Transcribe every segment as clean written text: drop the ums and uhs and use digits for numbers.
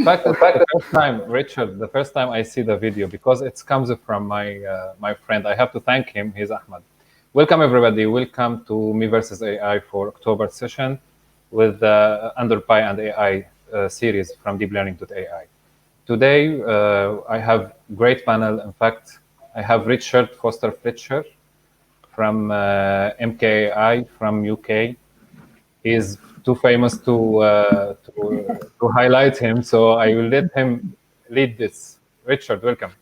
fact, it's the first time, Richard, the first time I see the video, because it comes from my friend. I have to thank him. He's Ahmed. Welcome, everybody. Welcome to Me versus AI for October session with under Pi and AI series from deeplearning.ai. Today, I have great panel. In fact, I have Richard Foster-Fletcher from MKAI from UK. He is too famous to highlight him, so I will let him lead this. Richard, welcome.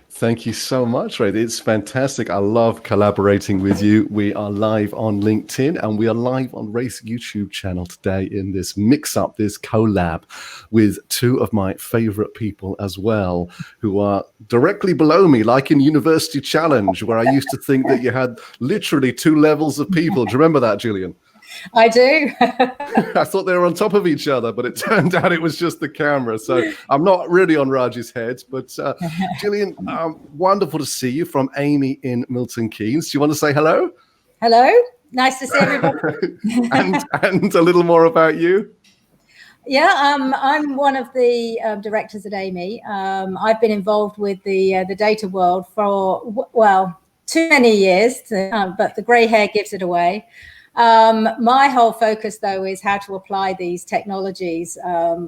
Thank you so much, Ray. It's fantastic. I love collaborating with you. We are live on LinkedIn and we are live on Ray's YouTube channel today in this mix-up, this collab with two of my favorite people as well, who are directly below me, like in University Challenge, where I used to think that you had literally two levels of people. Do you remember that, Gillian? I do. I thought they were on top of each other, but it turned out it was just the camera. So I'm not really on Raj's head, but Gillian, wonderful to see you from Aiimi in Milton Keynes. Do you want to say hello? Hello. Nice to see everybody. and a little more about you. Yeah, I'm one of the directors at Aiimi. I've been involved with the data world for, well, too many years, but the grey hair gives it away. My whole focus, though, is how to apply these technologies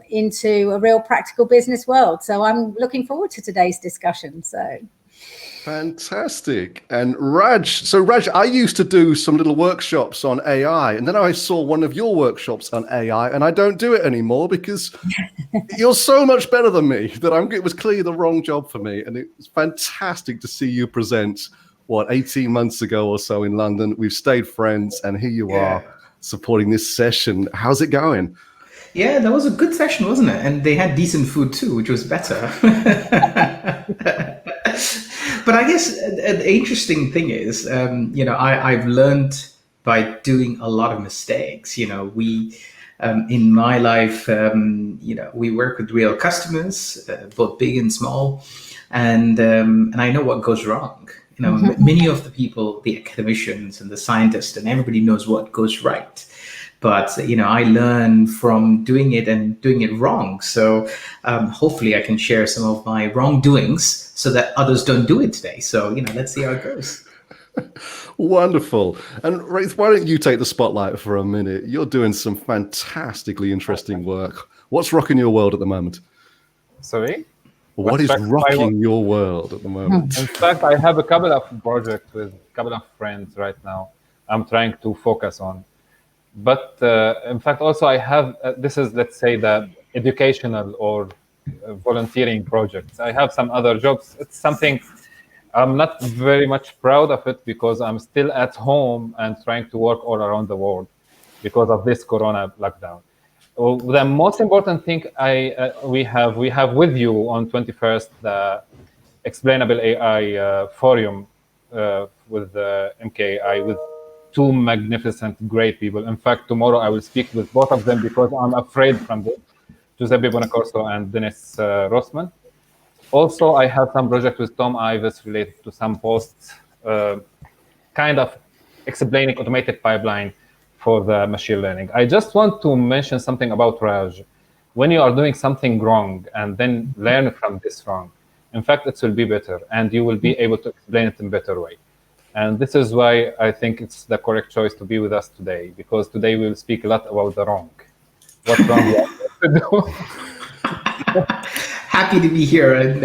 into a real practical business world. So I'm looking forward to today's discussion. So fantastic. And Raj, so Raj, I used to do some little workshops on AI, and then I saw one of your workshops on AI, and I don't do it anymore because you're so much better than me that it was clearly the wrong job for me. And it's fantastic to see you present. 18 months ago or so in London. We've stayed friends, and here you are supporting this session. How's it going? Yeah, that was a good session, wasn't it? And they had decent food too, which was better. But I guess the interesting thing is, I've learned by doing a lot of mistakes. We in my life, we work with real customers, both big and small, and I know what goes wrong. Many of the people, the academicians and the scientists, and everybody knows what goes right. But, I learn from doing it and doing it wrong. So hopefully I can share some of my wrongdoings so that others don't do it today. So, let's see how it goes. Wonderful. And Raith, why don't you take the spotlight for a minute? You're doing some fantastically interesting work. What's rocking your world at the moment? Sorry? What is rocking your world at the moment? In fact, I have a couple of projects with a couple of friends right now I'm trying to focus on. But in fact, also I have, this is, let's say, the educational or volunteering projects. I have some other jobs. It's something I'm not very much proud of it because I'm still at home and trying to work all around the world because of this Corona lockdown. The most important thing we have with you on 21st the Explainable AI Forum with MKAI with two magnificent, great people. In fact, tomorrow I will speak with both of them because I'm afraid from this, Giuseppe Bonacorso and Dennis Rossman. Also, I have some project with Tom Ives related to some posts, kind of explaining automated pipeline for the machine learning. I just want to mention something about Raj. When you are doing something wrong and then learn from this wrong, in fact, it will be better and you will be able to explain it in a better way. And this is why I think it's the correct choice to be with us today, because today we will speak a lot about the wrong. What wrong we have to do. Happy to be here and,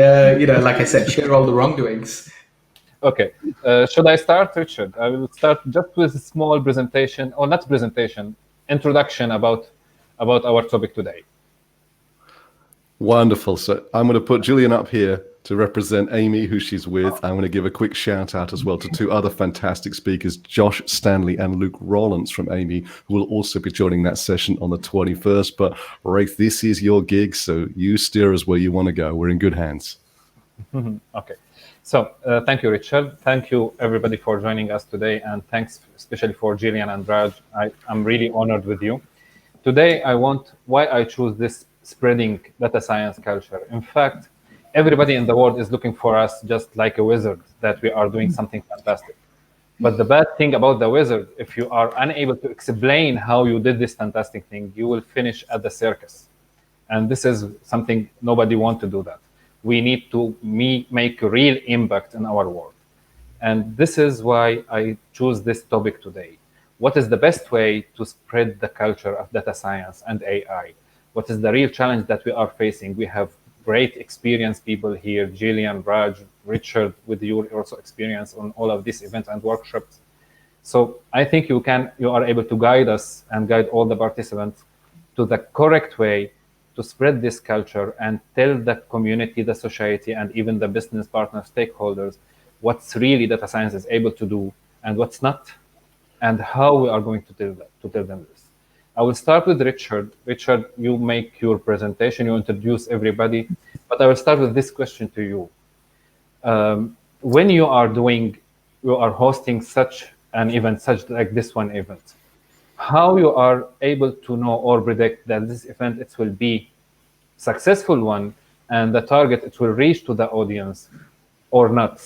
like I said, share all the wrongdoings. Okay, should I start, Richard? I will start just with a small presentation, or not presentation, introduction about our topic today. Wonderful. So I'm going to put Gillian up here to represent Aiimi, who she's with. I'm going to give a quick shout out as well to two other fantastic speakers, Josh Stanley and Luke Rollins from Aiimi, who will also be joining that session on the 21st. But Raith, this is your gig, so you steer us where you want to go. We're in good hands. Okay. So thank you, Richard. Thank you, everybody, for joining us today. And thanks especially for Gillian and Raj. I'm really honored with you. Today, why I choose this spreading data science culture. In fact, everybody in the world is looking for us just like a wizard, that we are doing something fantastic. But the bad thing about the wizard, if you are unable to explain how you did this fantastic thing, you will finish at the circus. And this is something nobody wants to do that. We need to make a real impact in our world. And this is why I choose this topic today. What is the best way to spread the culture of data science and AI? What is the real challenge that we are facing? We have great experienced people here, Gillian, Raj, Richard, with your also experience on all of these events and workshops. So I think you are able to guide us and guide all the participants to the correct way to spread this culture and tell the community, the society, and even the business partner stakeholders what's really data science is able to do and what's not, and how we are going to tell them this. I will start with Richard. Richard, you make your presentation, you introduce everybody, but I will start with this question to you. When you are hosting such an event, such like this one event, how you are able to know or predict that this event it will be successful one and the target it will reach to the audience or not?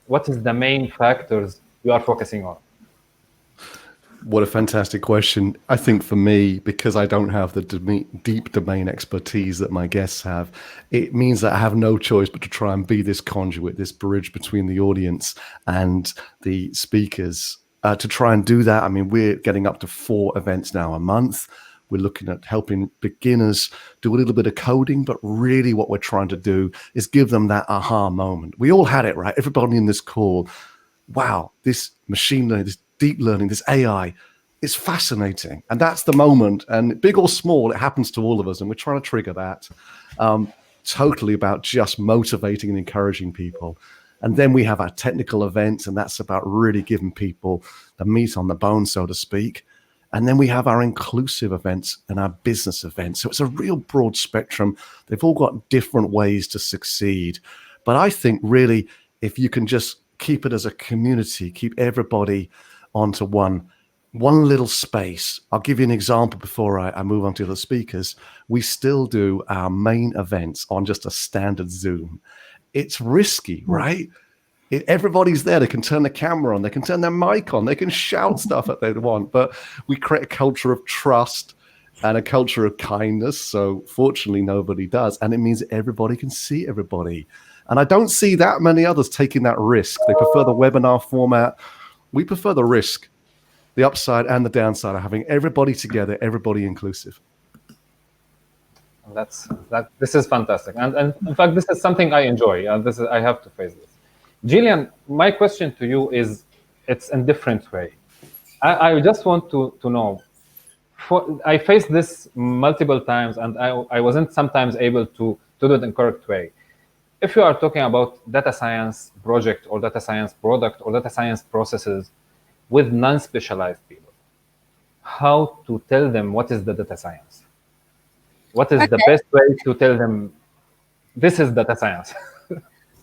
What is the main factors you are focusing on? What a fantastic question. I think for me, because I don't have the deep domain expertise that my guests have, it means that I have no choice but to try and be this conduit, this bridge between the audience and the speakers. To try and do that, I mean, we're getting up to 4 events now a month. We're looking at helping beginners do a little bit of coding, but really what we're trying to do is give them that aha moment. We all had it, right? Everybody in this call, wow, this machine learning, this deep learning, this AI, it's fascinating. And that's the moment. And big or small, it happens to all of us. And we're trying to trigger that. Totally about just motivating and encouraging people. And then we have our technical events, and that's about really giving people the meat on the bone, so to speak. And then we have our inclusive events and our business events. So it's a real broad spectrum. They've all got different ways to succeed. But I think really, if you can just keep it as a community, keep everybody onto one little space. I'll give you an example before I move on to the speakers. We still do our main events on just a standard Zoom. It's risky, right? Everybody's there. They can turn the camera on. They can turn their mic on. They can shout stuff that they want. But we create a culture of trust and a culture of kindness. So fortunately, nobody does. And it means everybody can see everybody. And I don't see that many others taking that risk. They prefer the webinar format. We prefer the risk, the upside and the downside of having everybody together, everybody inclusive. This is fantastic. And in fact, this is something I enjoy. I have to face this. Gillian, my question to you is, it's in a different way. I just want to know, I faced this multiple times and I wasn't sometimes able to do it in correct way. If you are talking about data science project or data science product or data science processes with non-specialized people, how to tell them what is the data science? What is the best way to tell them this is data science?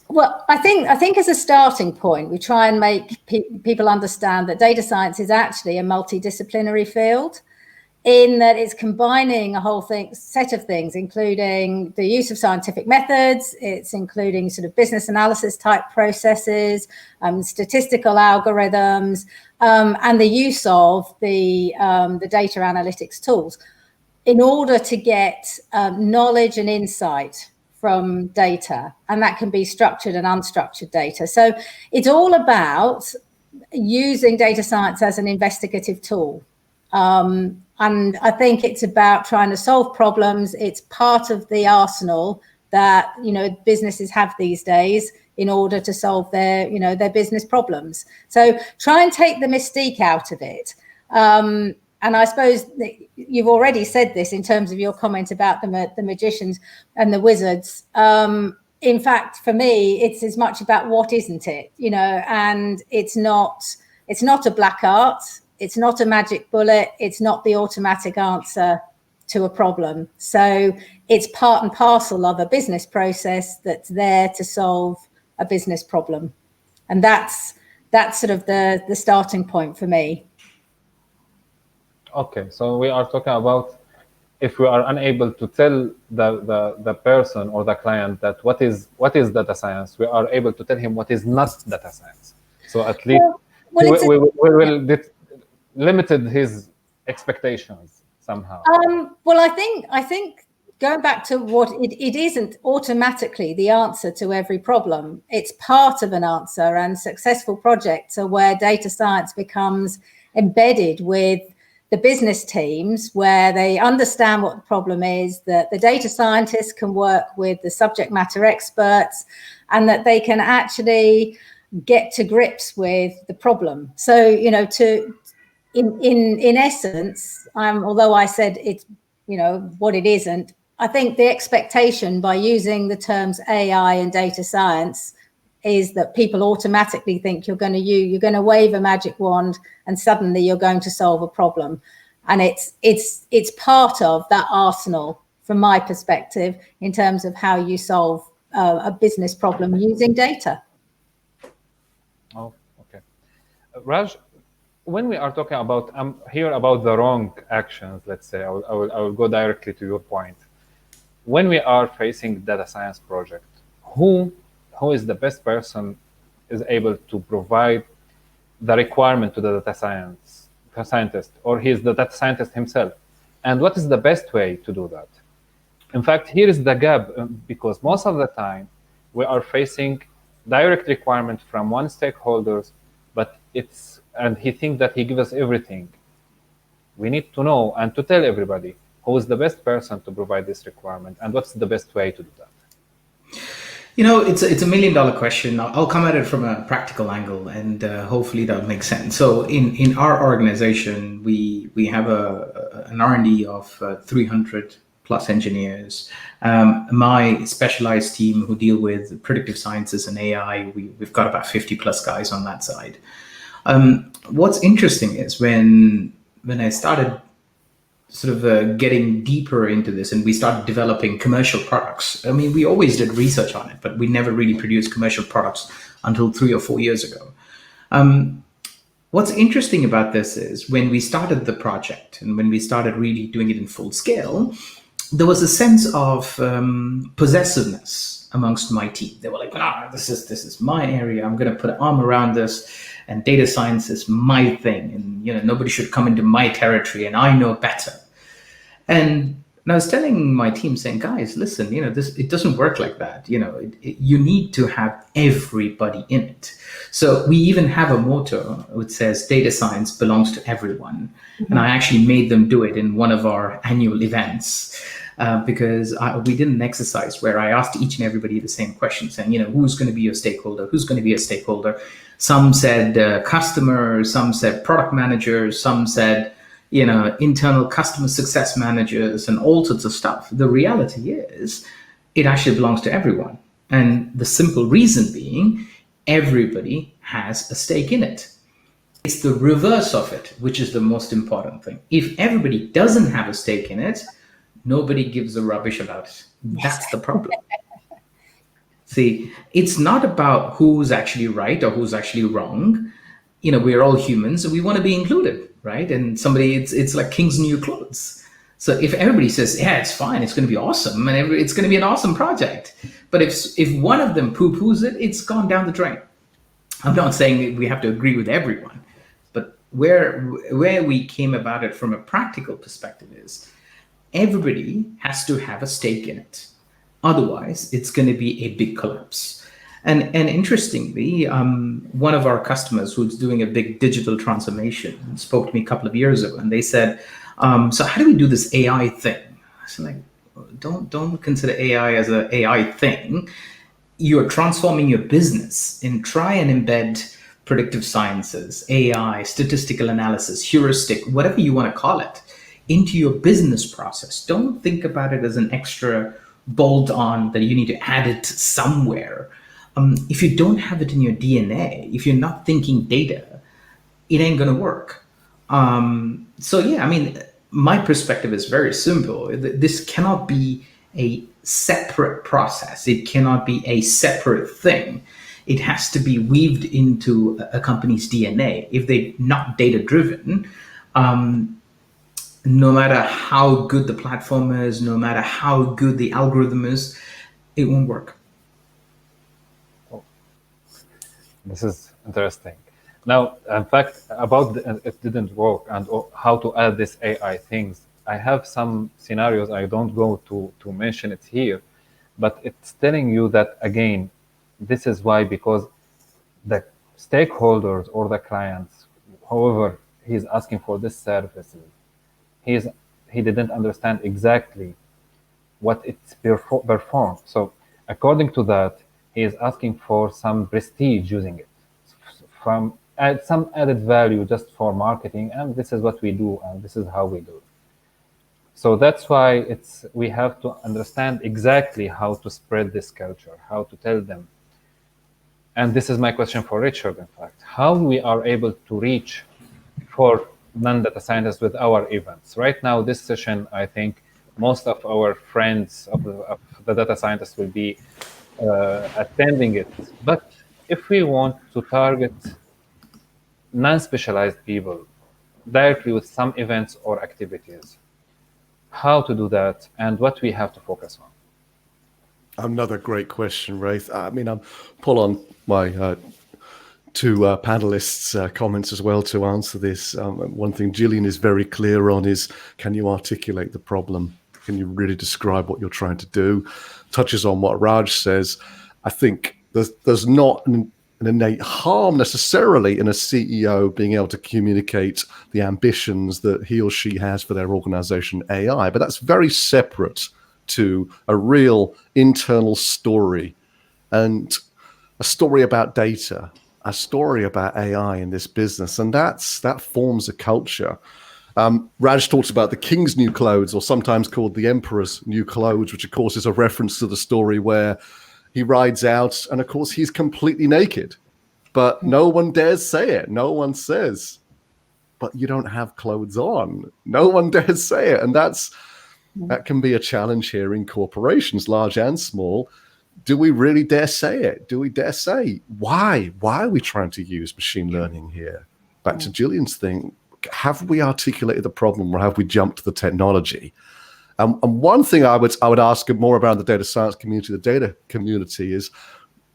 Well, I think as a starting point, we try and make people understand that data science is actually a multidisciplinary field, in that it's combining a whole set of things, including the use of scientific methods, it's including sort of business analysis type processes, statistical algorithms, and the use of the data analytics tools in order to get knowledge and insight from data, and that can be structured and unstructured data. So it's all about using data science as an investigative tool. And I think it's about trying to solve problems. It's part of the arsenal that, businesses have these days in order to solve their business problems. So try and take the mystique out of it. And I suppose that you've already said this in terms of your comment about the magicians and the wizards. In fact, for me, it's as much about what isn't it, and it's not a black art. It's not a magic bullet. It's not the automatic answer to a problem. So it's part and parcel of a business process that's there to solve a business problem. And that's sort of the starting point for me. Okay, so we are talking about if we are unable to tell the person or the client that what is data science, we are able to tell him what is not data science. So at least we will limited his expectations somehow. Well, I think going back to what it isn't automatically the answer to every problem. It's part of an answer, and successful projects are where data science becomes embedded with the business teams, where they understand what the problem is, that the data scientists can work with the subject matter experts, and that they can actually get to grips with the problem. So, you know, in essence, although I said it's, you know, what it isn't, I think the expectation by using the terms AI and data science is that people automatically think you're going to wave a magic wand and suddenly you're going to solve a problem. And it's part of that arsenal, from my perspective, in terms of how you solve a business problem using data. Oh, okay. Raj, when we are talking about, here about the wrong actions, let's say, I will go directly to your point. When we are facing data science project, who is the best person is able to provide the requirement to the data scientist, or he is the data scientist himself? And what is the best way to do that? In fact, here is the gap, because most of the time we are facing direct requirement from one stakeholders, but and he thinks that he gives us everything. We need to know and to tell everybody who is the best person to provide this requirement, and what's the best way to do that. You know, it's a $1 million question. I'll come at it from a practical angle, and hopefully that'll make sense. So in our organization, we have an R&D of 300 plus engineers. My specialized team who deal with predictive sciences and AI, we've got about 50 plus guys on that side. What's interesting is when I started sort of getting deeper into this and we started developing commercial products. I mean, we always did research on it, but we never really produced commercial products until 3 or 4 years ago. What's interesting about this is when we started the project and when we started really doing it in full scale, there was a sense of possessiveness amongst my team. They were like, this is my area. I'm going to put an arm around this, and data science is my thing, and you know, nobody should come into my territory, and I know better. And I was telling my team, saying, guys, listen, you know, it doesn't work like that. You know, you need to have everybody in it. So we even have a motto which says data science belongs to everyone. Mm-hmm. And I actually made them do it in one of our annual events. Because we did an exercise where I asked each and everybody the same question, saying, you know, who's going to be your stakeholder? Who's going to be a stakeholder? Some said customers, some said product managers, some said, you know, internal customer success managers, and all sorts of stuff. The reality is it actually belongs to everyone. And the simple reason being, everybody has a stake in it. It's the reverse of it, which is the most important thing. If everybody doesn't have a stake in it, nobody gives a rubbish about it. That's the problem. See, it's not about who's actually right or who's actually wrong. You know, we're all humans and we want to be included, right? And it's like king's new clothes. So if everybody says, yeah, it's fine, it's going to be awesome, and it's going to be an awesome project. But if one of them poo-poos it, it's gone down the drain. I'm not saying we have to agree with everyone, but where we came about it from a practical perspective is, everybody has to have a stake in it. Otherwise, it's going to be a big collapse. And interestingly, one of our customers who's doing a big digital transformation spoke to me a couple of years ago, and they said, so how do we do this AI thing? I said, like, don't consider AI as an AI thing. You're transforming your business, and try and embed predictive sciences, AI, statistical analysis, heuristic, whatever you want to call it, into your business process. Don't think about it as an extra bolt on that you need to add it somewhere. If you don't have it in your DNA, if you're not thinking data, it ain't going to work. So yeah, I mean, my perspective is very simple. This cannot be a separate process. It cannot be a separate thing. It has to be weaved into a company's DNA. If they're not data driven, no matter how good the platform is, no matter how good the algorithm is, it won't work. Oh, this is interesting. Now, in fact, about it didn't work and how to add this AI things, I have some scenarios, I don't go to mention it here, but it's telling you that, again, this is why, because the stakeholders or the clients, however he's asking for this services, he didn't understand exactly what it's performed. So according to that, he is asking for some prestige using it, from some added value just for marketing, and this is what we do, and this is how we do it. So that's why we have to understand exactly how to spread this culture, how to tell them. And this is my question for Richard, in fact, how we are able to reach for non-data scientists with our events. Right now, this session, I think most of our friends of the data scientists will be attending it. But if we want to target non-specialized people directly with some events or activities, how to do that and what we have to focus on? Another great question, Ghaith. I mean, I'm pull on my two panelists' comments as well to answer this. One thing Gillian is very clear on is, can you articulate the problem? Can you really describe what you're trying to do? Touches on what Raj says. I think there's not an innate harm necessarily in a CEO being able to communicate the ambitions that he or she has for their organization AI, but that's very separate to a real internal story, and a story about data, a story about AI in this business, and that forms a culture. Raj talks about the king's new clothes, or sometimes called the emperor's new clothes, which of course is a reference to the story where he rides out and of course he's completely naked, but no one dares say it. No one says, but you don't have clothes on. No one dares say it. And that can be a challenge here in corporations, large and small. Do we really dare say it? Do we dare say, why are we trying to use machine learning here? Back to Gillian's thing, have we articulated the problem, or have we jumped to the technology? And one thing I would ask more about the data science community, the data community, is,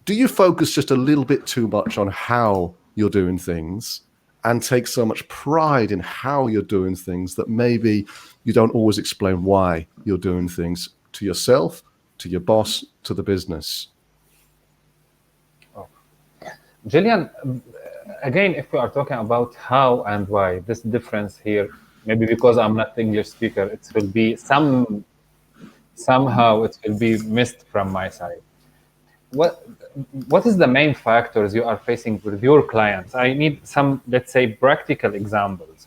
do you focus just a little bit too much on how you're doing things and take so much pride in how you're doing things that maybe you don't always explain why you're doing things to yourself, to your boss, to the business? Oh. Gillian, again, if we are talking about how and why, this difference here, maybe because I'm not English speaker, it will be somehow it will be missed from my side. What is the main factors you are facing with your clients? I need some, let's say, practical examples.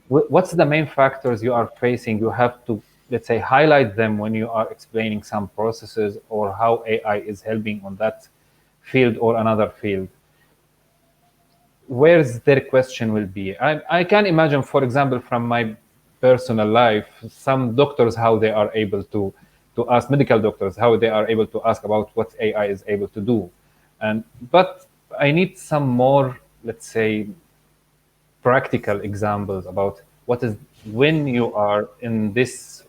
What's the main factors you are facing? You have to, let's say, highlight them when you are explaining some processes or how AI is helping on that field or another field. Where's their question will be? I can imagine, for example, from my personal life, some doctors, how they are able to ask, medical doctors, how they are able to ask about what AI is able to do. But I need some more, let's say, practical examples about what is when you are in this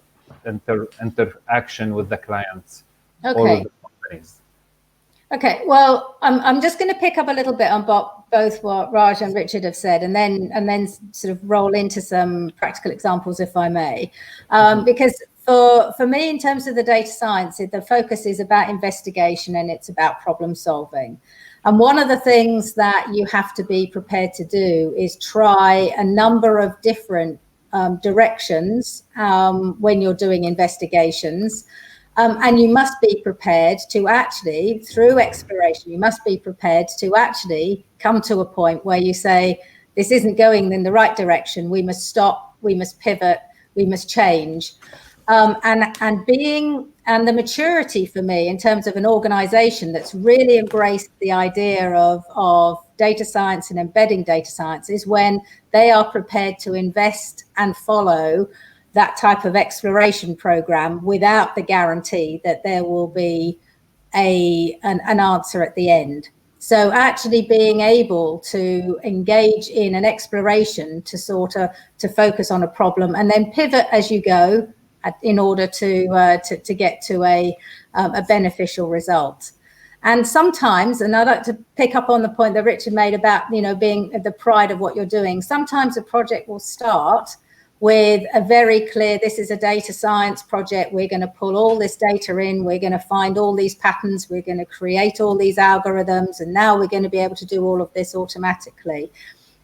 interaction with the clients or with the companies. Okay, well, I'm just going to pick up a little bit on both what Raj and Richard have said, and then sort of roll into some practical examples, if I may, because for me, in terms of the data science, the focus is about investigation and it's about problem solving. And one of the things that you have to be prepared to do is try a number of different directions when you're doing investigations. And you must be prepared to actually, through exploration, you must be prepared to actually come to a point where you say, this isn't going in the right direction. We must stop, we must pivot, we must change. And the maturity for me in terms of an organization that's really embraced the idea of data science and embedding data science is when they are prepared to invest and follow that type of exploration program without the guarantee that there will be an answer at the end. So actually being able to engage in an exploration to focus on a problem and then pivot as you go in order to get to a beneficial result. And sometimes, and I'd like to pick up on the point that Richard made about, being the pride of what you're doing. Sometimes a project will start with a very clear, this is a data science project, we're going to pull all this data in, we're going to find all these patterns, we're going to create all these algorithms, and now we're going to be able to do all of this automatically.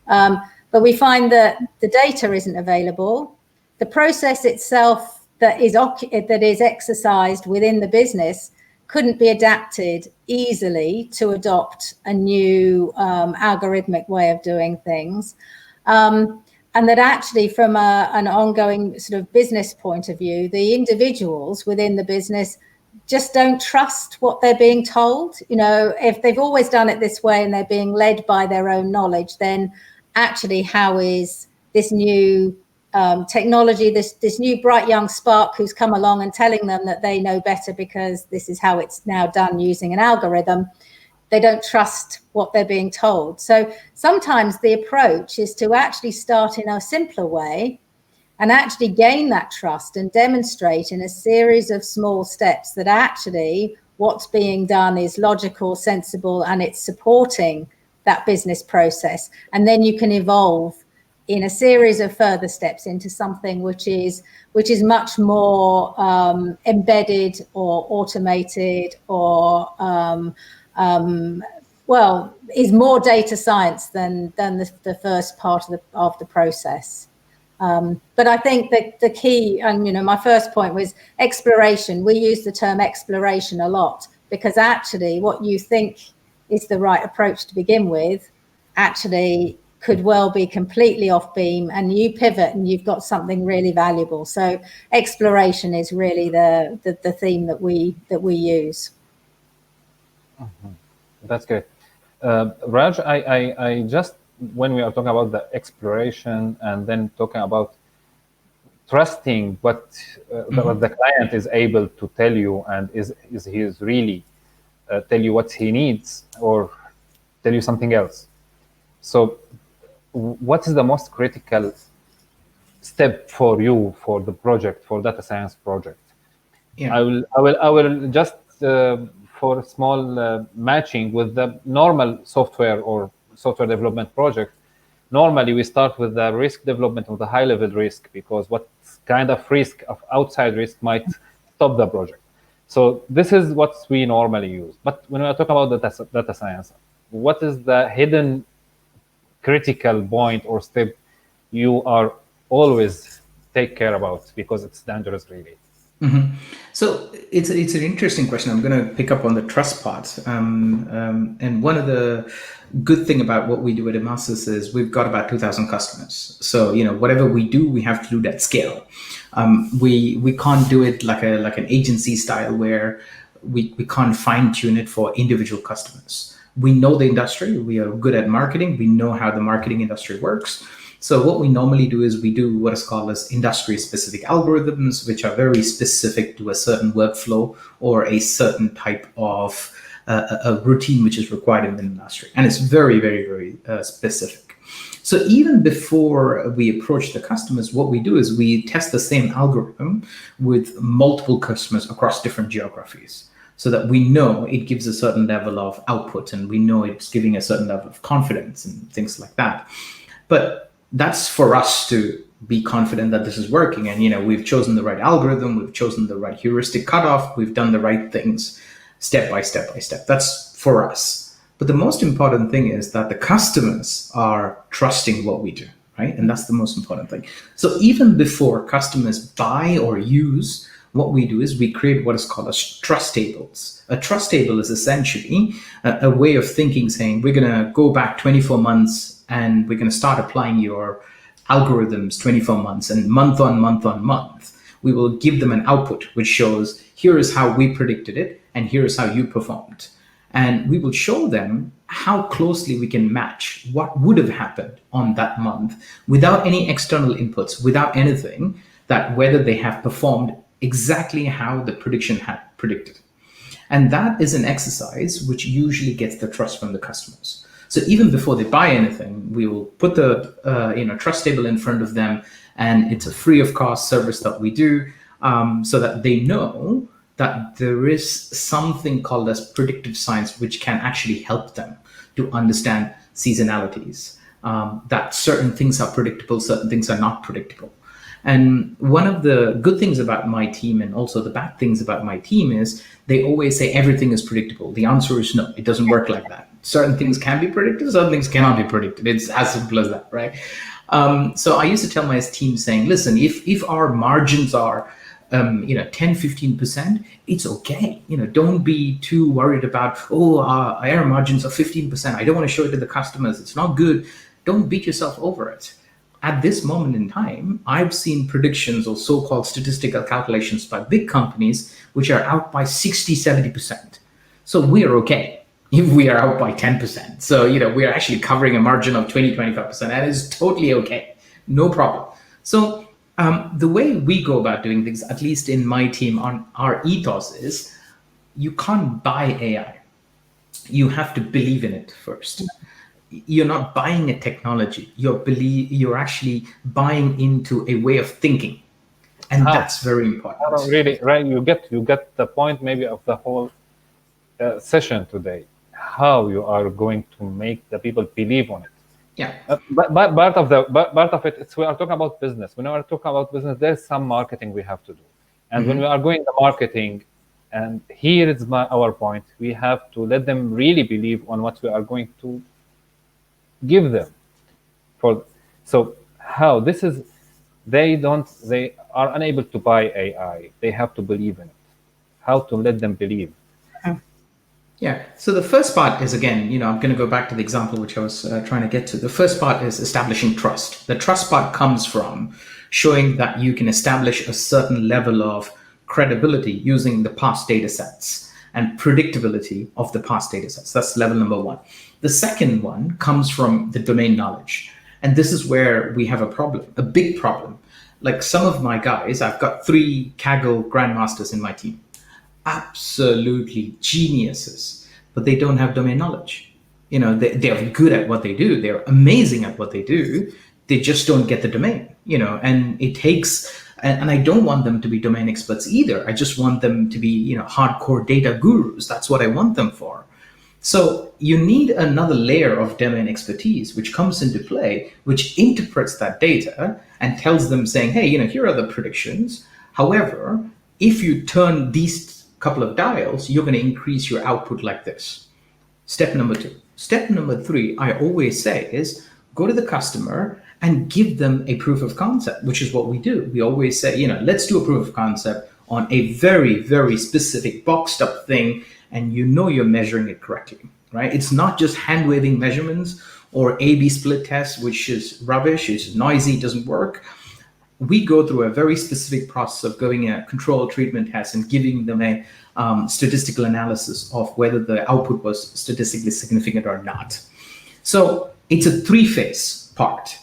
But we find that the data isn't available. The process itself that is exercised within the business couldn't be adapted easily to adopt a new algorithmic way of doing things. And that actually, from an ongoing sort of business point of view, the individuals within the business just don't trust what they're being told. You know, if they've always done it this way and they're being led by their own knowledge, then actually how is this new technology, this new bright young spark who's come along and telling them that they know better because this is how it's now done using an algorithm, they don't trust what they're being told. So sometimes the approach is to actually start in a simpler way and actually gain that trust and demonstrate in a series of small steps that actually what's being done is logical, sensible, and it's supporting that business process. And then you can evolve in a series of further steps into something which is much more embedded or automated or is more data science than the first part of the process. But I think that the key, and you know, my first point was exploration. We use the term exploration a lot because actually what you think is the right approach to begin with actually could well be completely off beam, and you pivot and you've got something really valuable. So exploration is really the theme that we use. Mm-hmm. That's great. Raj, I just, when we are talking about the exploration and then talking about trusting what the client is able to tell you, and is he really tell you what he needs or tell you something else. So what is the most critical step for you for the project, for data science project? Yeah. I will just for small matching with the normal software or software development project. Normally we start with the risk development of the high level risk, because what kind of risk of outside risk might stop the project. So this is what we normally use. But when we are talking about data science, what is the hidden critical point or step you are always take care about, because it's dangerous really? Mm-hmm. So it's an interesting question. I'm going to pick up on the trust part. And one of the good thing about what we do at Emarsys is we've got about 2,000 customers. So, you know, whatever we do, we have to do that scale. We can't do it like an agency style where we can't fine tune it for individual customers. We know the industry. We are good at marketing. We know how the marketing industry works. So what we normally do is we do what is called as industry-specific algorithms, which are very specific to a certain workflow or a certain type of a routine which is required in the industry. And it's very, very, very specific. So even before we approach the customers, what we do is we test the same algorithm with multiple customers across different geographies, so that we know it gives a certain level of output and we know it's giving a certain level of confidence and things like that. But that's for us to be confident that this is working. And, you know, we've chosen the right algorithm, we've chosen the right heuristic cutoff, we've done the right things step by step by step. That's for us. But the most important thing is that the customers are trusting what we do, right? And that's the most important thing. So even before customers buy or use, what we do is we create what is called as trust tables. A trust table is essentially a way of thinking, saying we're going to go back 24 months and we're going to start applying your algorithms 24 months, and month on month, we will give them an output which shows here is how we predicted it and here is how you performed. And we will show them how closely we can match what would have happened on that month without any external inputs, without anything, that whether they have performed exactly how the prediction had predicted. And that is an exercise which usually gets the trust from the customers. So even before they buy anything, we will put the trust table in front of them, and it's a free of cost service that we do, so that they know that there is something called as predictive science, which can actually help them to understand seasonalities, that certain things are predictable, certain things are not predictable. And one of the good things about my team, and also the bad things about my team, is they always say everything is predictable. The answer is no, it doesn't work like that. Certain things can be predicted, certain things cannot be predicted. It's as simple as that, right? So I used to tell my team saying, listen, if our margins are 10-15%, it's okay. Don't be too worried about, our margins are 15%. I don't want to show it to the customers. It's not good. Don't beat yourself over it. At this moment in time, I've seen predictions or so-called statistical calculations by big companies which are out by 60-70%. So we're okay if we are out by 10%. So, we're actually covering a margin of 20-25%. That is totally okay. No problem. So the way we go about doing things, at least in my team, on our ethos is you can't buy AI. You have to believe in it first. You're not buying a technology. You're actually buying into a way of thinking, and that's very important. Really, right? You get the point maybe of the whole session today. How you are going to make the people believe on it? Yeah. But part of it is we are talking about business. When we are talking about business, there's some marketing we have to do, and when we are going the marketing, and here is our point, we have to let them really believe on what we are going to give them. So how this is, they are unable to buy AI. They have to believe in it. How to let them believe? Yeah. So the first part is, again, I'm going to go back to the example which I was trying to get to. The first part is establishing trust. The trust part comes from showing that you can establish a certain level of credibility using the past data sets and predictability of the past data sets. That's level number one. The second one comes from the domain knowledge. And this is where we have a problem, a big problem. Like some of my guys, I've got 3 Kaggle grandmasters in my team. Absolutely geniuses, but they don't have domain knowledge. They're good at what they do. They're amazing at what they do. They just don't get the domain, and it takes, and I don't want them to be domain experts either. I just want them to be, hardcore data gurus. That's what I want them for. So you need another layer of domain expertise, which comes into play, which interprets that data and tells them saying, hey, here are the predictions. However, if you turn these couple of dials, you're going to increase your output like this. Step number 2. Step number 3, I always say, is go to the customer and give them a proof of concept, which is what we do. We always say, let's do a proof of concept on a very, very specific boxed up thing, and you're measuring it correctly, right? It's not just hand waving measurements or A/B split tests, which is rubbish, it's noisy, doesn't work. We go through a very specific process of going a control treatment test and giving them a statistical analysis of whether the output was statistically significant or not. So it's a 3-phase part.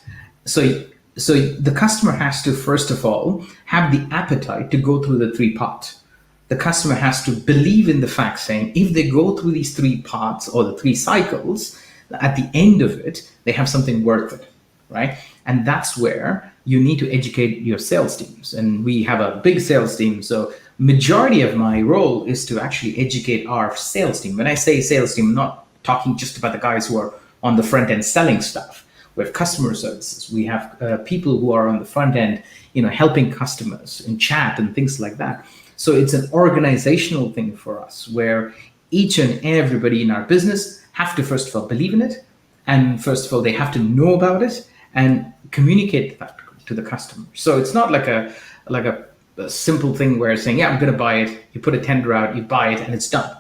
So the customer has to, first of all, have the appetite to go through the 3 parts. The customer has to believe in the fact saying, if they go through these 3 parts or the 3 cycles, at the end of it, they have something worth it, right? And that's where you need to educate your sales teams. And we have a big sales team. So majority of my role is to actually educate our sales team. When I say sales team, I'm not talking just about the guys who are on the front end selling stuff. We have customer services. We have people who are on the front end, helping customers in chat and things like that. So it's an organizational thing for us where each and everybody in our business have to, first of all, believe in it. And first of all, they have to know about it and communicate that to the customer. So it's not like a simple thing where saying, yeah, I'm going to buy it. You put a tender out, you buy it, and it's done.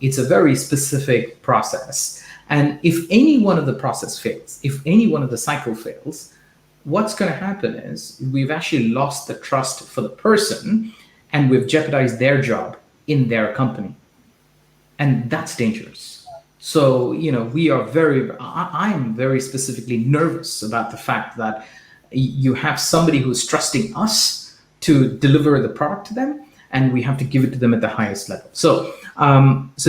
It's a very specific process. And if any one of the process fails, if any one of the cycle fails, what's going to happen is we've actually lost the trust for the person and we've jeopardized their job in their company. And that's dangerous. So, I'm very specifically nervous about the fact that you have somebody who's trusting us to deliver the product to them, and we have to give it to them at the highest level. So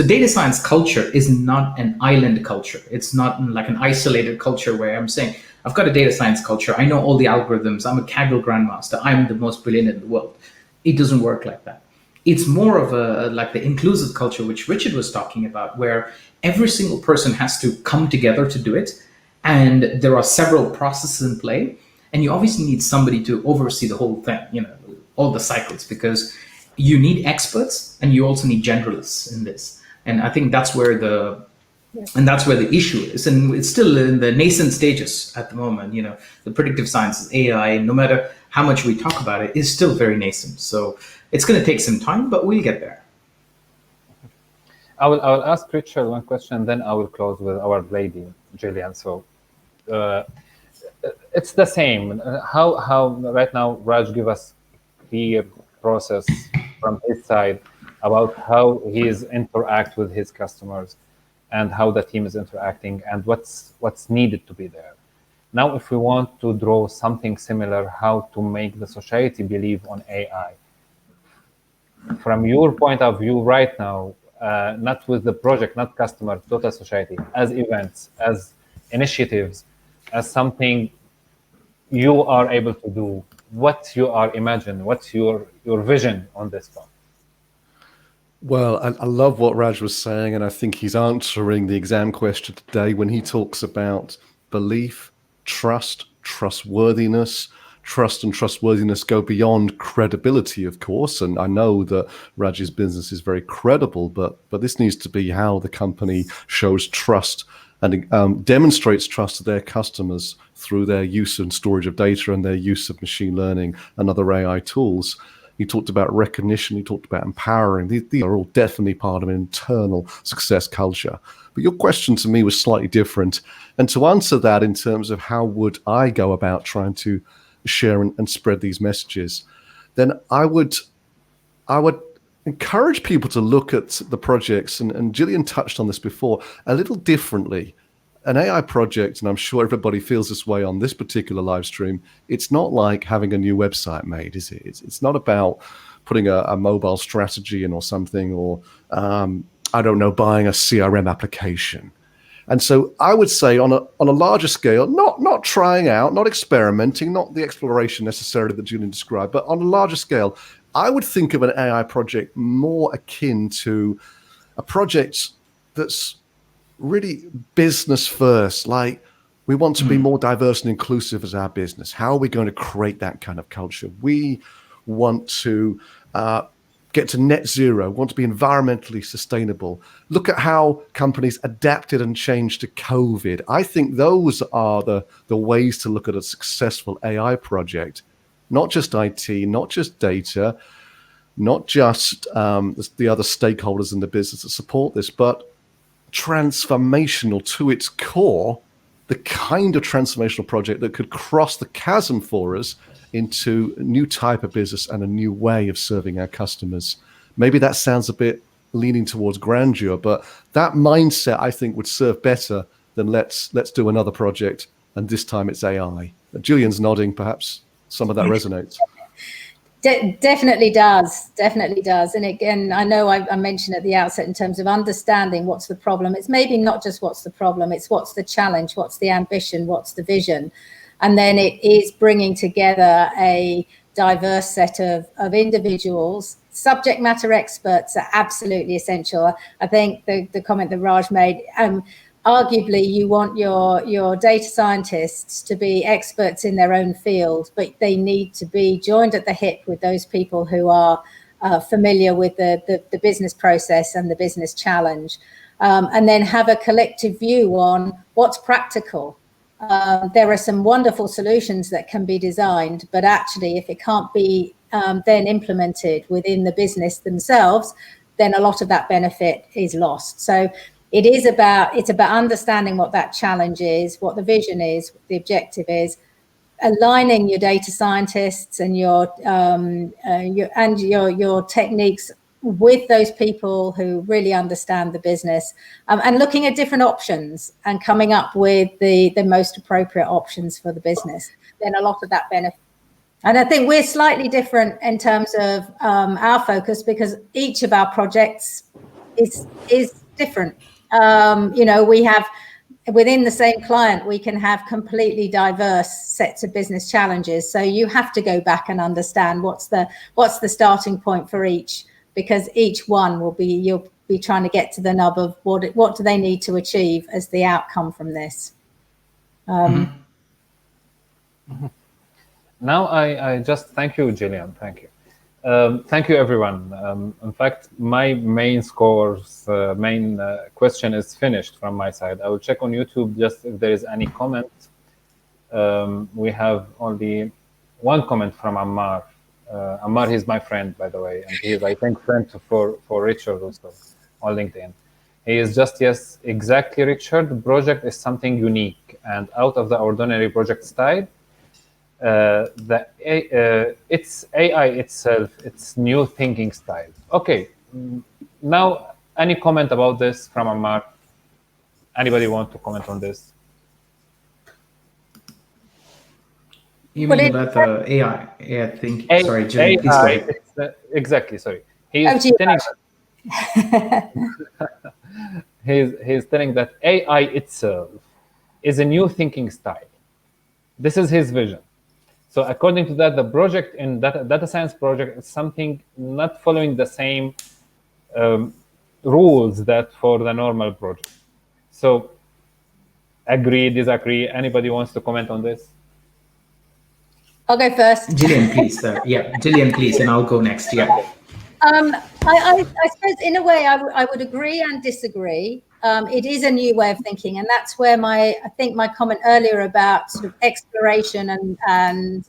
data science culture is not an island culture. It's not like an isolated culture where I'm saying, I've got a data science culture. I know all the algorithms. I'm a Kaggle grandmaster. I'm the most brilliant in the world. It doesn't work like that. It's more of like the inclusive culture, which Richard was talking about, where every single person has to come together to do it. And there are several processes in play. and you obviously need somebody to oversee the whole thing, all the cycles, because you need experts and you also need generalists in this. And I think that's where the issue is, and it's still in the nascent stages at the moment. The predictive sciences, AI, no matter how much we talk about it, is still very nascent. So it's going to take some time, but we'll get there. I will ask Richard one question, then I will close with our lady Gillian. So it's the same. How right now Raj give us clear process from his side about how he is interact with his customers and how the team is interacting and what's needed to be there. Now, if we want to draw something similar, how to make the society believe on AI. From your point of view right now, not with the project, not customer, total society, as events, as initiatives, as something you are able to do, what you are imagining, what's your vision on this one? Well, I love what Raj was saying, and I think he's answering the exam question today when he talks about belief, trust, trustworthiness. Trust and trustworthiness go beyond credibility, of course, and I know that Raj's business is very credible, but this needs to be how the company shows trust and demonstrates trust to their customers through their use and storage of data and their use of machine learning and other AI tools. He talked about recognition, he talked about empowering. These are all definitely part of an internal success culture. But your question to me was slightly different. And to answer that in terms of how would I go about trying to share and spread these messages, then I would encourage people to look at the projects, and Gillian touched on this before, a little differently. An AI project, and I'm sure everybody feels this way on this particular live stream, it's not like having a new website made, is it? It's not about putting a mobile strategy in or something, or I don't know, buying a CRM application. And so I would say on a larger scale, not trying out, not experimenting, not the exploration necessarily that Gillian described, but on a larger scale, I would think of an AI project more akin to a project that's really business first. Like, we want to be more diverse and inclusive as our business. How are we going to create that kind of culture? We want to get to net zero, want to be environmentally sustainable. Look at how companies adapted and changed to COVID. I think those are the ways to look at a successful AI project. Not just IT, not just data, not just the other stakeholders in the business that support this, but transformational to its core, the kind of transformational project that could cross the chasm for us into a new type of business and a new way of serving our customers. Maybe that sounds a bit leaning towards grandeur, but that mindset, I think, would serve better than let's do another project, and this time it's AI. Gillian's nodding, perhaps some of that resonates. Definitely does. And again, I know I mentioned at the outset in terms of understanding what's the problem. It's maybe not just what's the problem, it's what's the challenge, what's the ambition, what's the vision. And then it is bringing together a diverse set of individuals. Subject matter experts are absolutely essential. I think the comment that Raj made, arguably you want your data scientists to be experts in their own field, but they need to be joined at the hip with those people who are familiar with the business process and the business challenge, and then have a collective view on what's practical. There are some wonderful solutions that can be designed, but actually if it can't be then implemented within the business themselves, then a lot of that benefit is lost. So it's about understanding what that challenge is, what the vision is, what the objective is, aligning your data scientists and your techniques with those people who really understand the business, and looking at different options and coming up with the most appropriate options for the business. Then a lot of that benefit. And I think we're slightly different in terms of our focus, because each of our projects is different. We have, within the same client, we can have completely diverse sets of business challenges. So you have to go back and understand what's the starting point for each, because each one you'll be trying to get to the nub of what do they need to achieve as the outcome from this. Now I just thank you, Gillian. Thank you. Thank you, everyone. In fact, my main question is finished from my side. I will check on YouTube just if there is any comment. We have only one comment from Ammar. Ammar, he's my friend, by the way, and he is, I think, friend for Richard also on LinkedIn. He is just, yes, exactly, Richard. The project is something unique and out of the ordinary project style. It's AI itself, it's new thinking style. Okay, now any comment about this from Ammar? Anybody want to comment on this? You mean about the AI? I think. Sorry, Jimmy, please go ahead. Exactly. Sorry, he's telling. he's telling that AI itself is a new thinking style. This is his vision. So according to that, the project in data science project is something not following the same rules that for the normal project. So agree, disagree? Anybody wants to comment on this? I'll go first. Gillian, please. Yeah, Gillian, please, and I'll go next. Yeah. I suppose in a way I would agree and disagree. It is a new way of thinking, and that's where I think my comment earlier about sort of exploration and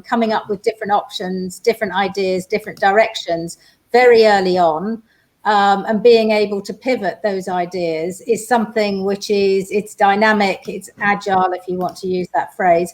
coming up with different options, different ideas, different directions very early on, and being able to pivot those ideas is something which it's dynamic, it's agile, if you want to use that phrase.